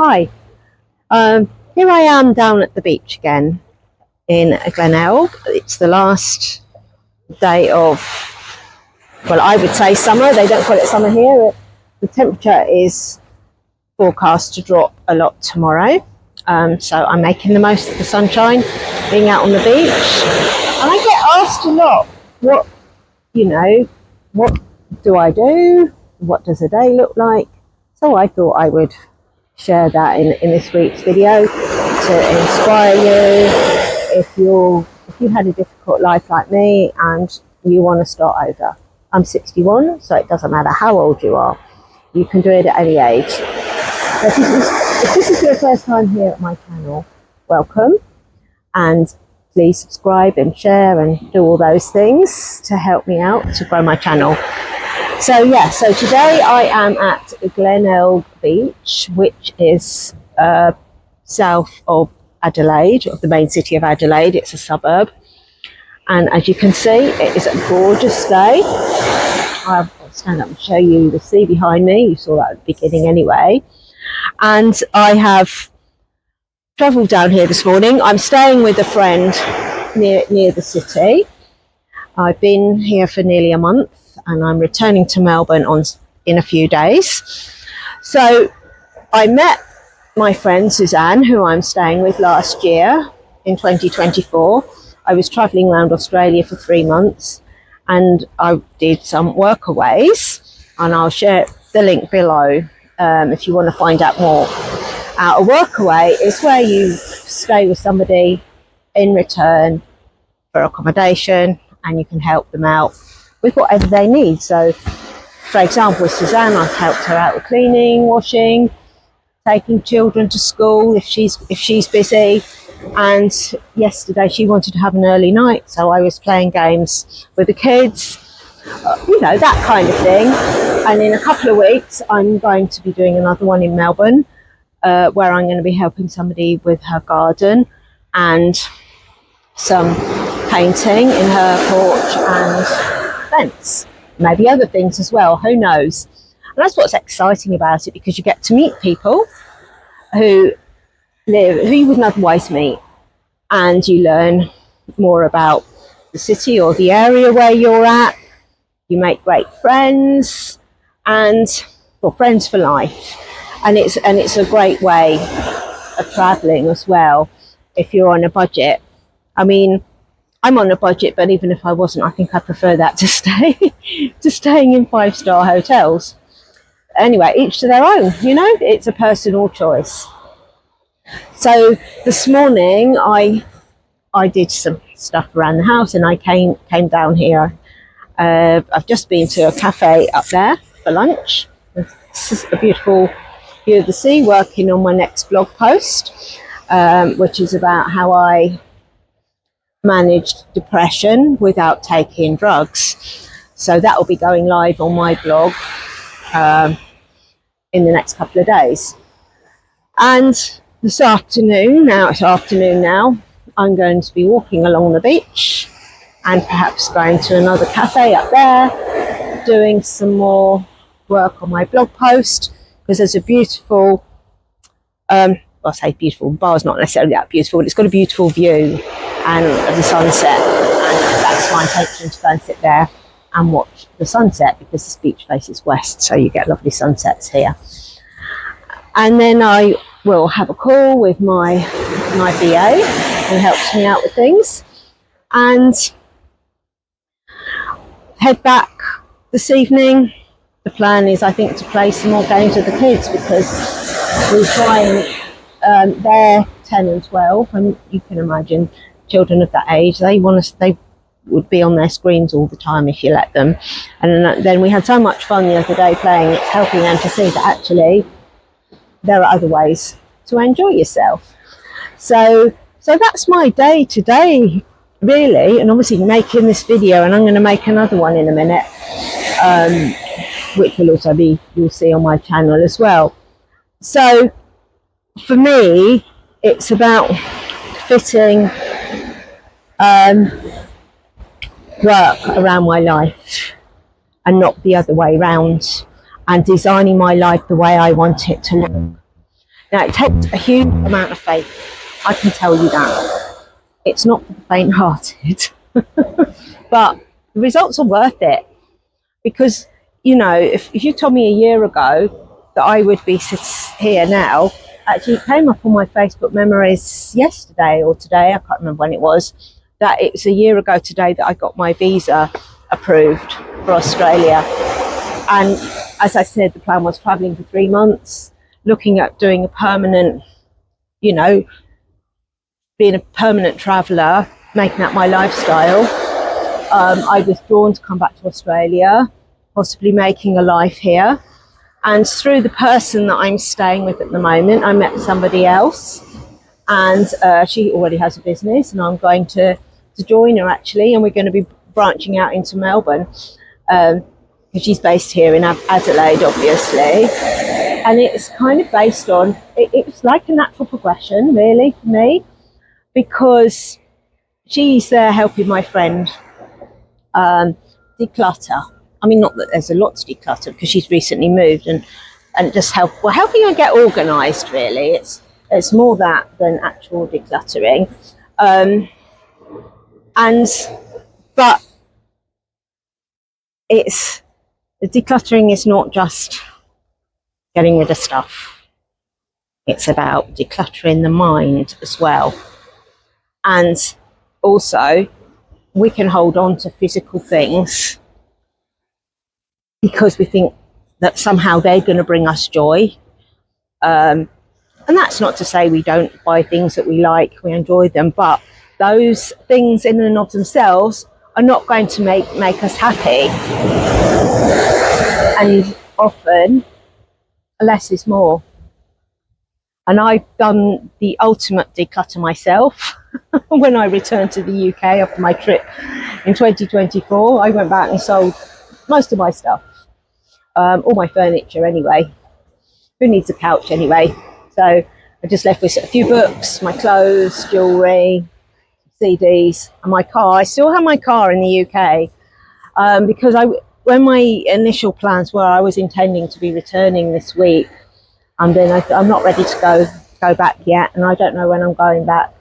Hi, here I am down at the beach again in Glenelg. It's the last day of, well, I would say summer. They don't call it summer here. The temperature is forecast to drop a lot tomorrow. So I'm making the most of the sunshine, being out on the beach. And I get asked a lot, what do I do? What does a day look like? So I thought I would share that in this week's video to inspire you if you had a difficult life like me and you want to start over. I'm 61, so it doesn't matter how old you are. You can do it at any age. If this is your first time here at my channel, welcome, and please subscribe and share and do all those things to help me out to grow my channel. So today I am at Glenelg Beach, which is south of Adelaide, of the main city of Adelaide. It's a suburb, and as you can see, it is a gorgeous day. I'll stand up and show you the sea behind me. You saw that at the beginning anyway. And I have travelled down here this morning. I'm staying with a friend near the city. I've been here for nearly a month, and I'm returning to Melbourne in a few days. So I met my friend Suzanne, who I'm staying with, last year in 2024. I was travelling around Australia for 3 months, and I did some workaways, and I'll share the link below if you want to find out more. A workaway is where you stay with somebody in return for accommodation, and you can help them out with whatever they need. So, for example, with Suzanne, I've helped her out with cleaning, washing, taking children to school if she's busy. And yesterday she wanted to have an early night, so I was playing games with the kids, that kind of thing. And in a couple of weeks, I'm going to be doing another one in Melbourne, where I'm going to be helping somebody with her garden and some painting in her porch and fence, maybe other things as well, who knows. And that's what's exciting about it, because you get to meet people who you wouldn't otherwise meet, and you learn more about the city or the area where you're at. You make great friends, friends for life, and it's a great way of traveling as well if you're on a budget. I mean, I'm on a budget, but even if I wasn't, I think I prefer that to staying in 5-star hotels. Anyway, each to their own, it's a personal choice. So this morning I did some stuff around the house, and I came down here. I've just been to a cafe up there for lunch. This is a beautiful view of the sea, working on my next blog post, which is about how I managed depression without taking drugs. So that will be going live on my blog in the next couple of days. And this afternoon, it's afternoon now, I'm going to be walking along the beach and perhaps going to another cafe up there, doing some more work on my blog post, because there's a beautiful, I say beautiful, the bar's not necessarily that beautiful, but it's got a beautiful view and of the sunset, and that's my intention, to go and sit there and watch the sunset, because this beach faces west, so you get lovely sunsets here. And then I will have a call with my VA, who helps me out with things, and head back this evening. The plan is, I think, to play some more games with the kids, because we try and they're 10 and 12, and you can imagine children of that age, they would be on their screens all the time if you let them. And then we had so much fun the other day playing. It's helping them to see that actually there are other ways to enjoy yourself. So that's my day today, really, and obviously making this video, and I'm going to make another one in a minute, which will also be, you'll see on my channel as well. So for me, it's about fitting work around my life and not the other way round, and designing my life the way I want it to look. Now, it takes a huge amount of faith, I can tell you that. It's not for the faint-hearted, but the results are worth it. Because, you know, if you told me a year ago that I would be here now, actually it came up on my Facebook memories yesterday or today, I can't remember when it was, that it was a year ago today that I got my visa approved for Australia. And as I said, the plan was travelling for 3 months, looking at doing a permanent, you know, being a permanent traveller, making that my lifestyle. I was drawn to come back to Australia, possibly making a life here. And through the person that I'm staying with at the moment, I met somebody else, and she already has a business, and I'm going to join her actually, and we're going to be branching out into Melbourne, because she's based here in Adelaide, obviously. And it's kind of based on, it's like a natural progression, really, for me, because she's there helping my friend declutter. I mean, not that there's a lot to declutter because she's recently moved, and just helping her get organised. Really, it's more that than actual decluttering. But it's decluttering is not just getting rid of stuff. It's about decluttering the mind as well, and also we can hold on to physical things because we think that somehow they're going to bring us joy. And that's not to say we don't buy things that we like, we enjoy them, but those things in and of themselves are not going to make us happy. And often, less is more. And I've done the ultimate declutter myself. When I returned to the UK after my trip in 2024, I went back and sold most of my stuff. All my furniture anyway. Who needs a couch anyway? So I just left with a few books, my clothes, jewellery, CDs, and my car. I still have my car in the UK because when my initial plans were, I was intending to be returning this week, and then I'm not ready to go back yet, and I don't know when I'm going back.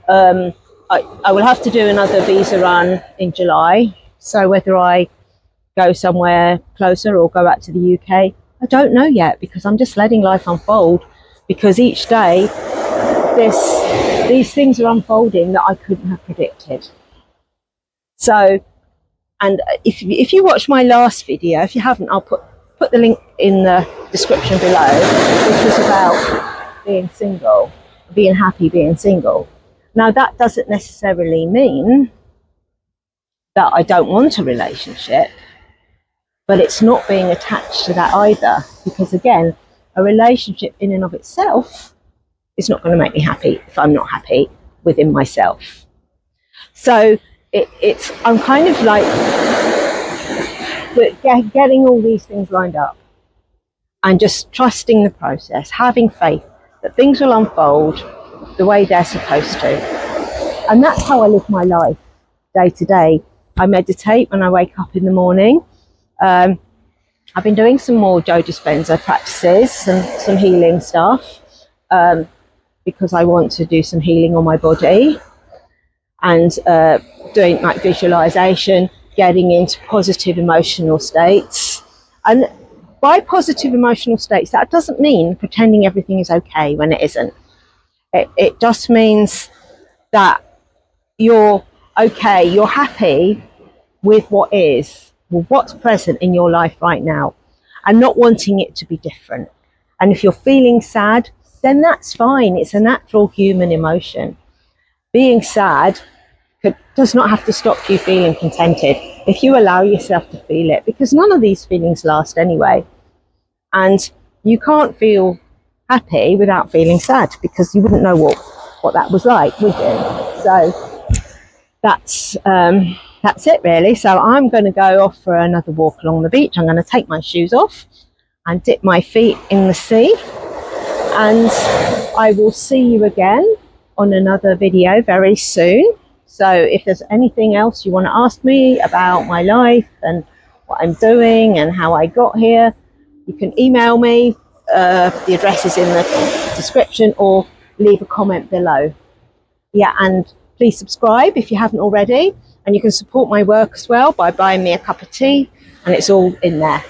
I will have to do another visa run in July, so whether I go somewhere closer or go back to the UK, I don't know yet, because I'm just letting life unfold, because each day these things are unfolding that I couldn't have predicted. So, and if you watch my last video, if you haven't, I'll put the link in the description below, which was about being single, being happy being single. Now, that doesn't necessarily mean that I don't want a relationship, but it's not being attached to that either, because again, a relationship in and of itself is not going to make me happy if I'm not happy within myself. So I'm kind of like getting all these things lined up and just trusting the process, having faith that things will unfold the way they're supposed to. And that's how I live my life day to day. I meditate when I wake up in the morning. I've been doing some more Joe Dispenza practices, some healing stuff, because I want to do some healing on my body, and doing like visualization, getting into positive emotional states. And by positive emotional states, that doesn't mean pretending everything is okay when it isn't. It just means that you're okay, you're happy with what is, with what's present in your life right now, and not wanting it to be different. And if you're feeling sad, then that's fine. It's a natural human emotion. Being sad does not have to stop you feeling contented if you allow yourself to feel it, because none of these feelings last anyway. And you can't feel happy without feeling sad, because you wouldn't know what that was like, would you? So that's it really. So I'm going to go off for another walk along the beach. I'm going to take my shoes off and dip my feet in the sea, and I will see you again on another video very soon. So if there's anything else you want to ask me about my life and what I'm doing and how I got here, you can email me, the address is in the description, or leave a comment below. Yeah, and please subscribe if you haven't already, and you can support my work as well by buying me a cup of tea, and it's all in there.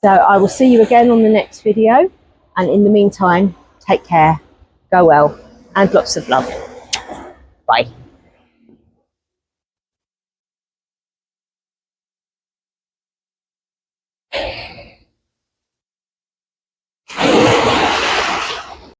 So I will see you again on the next video, and in the meantime, take care, go well, and lots of love. Bye.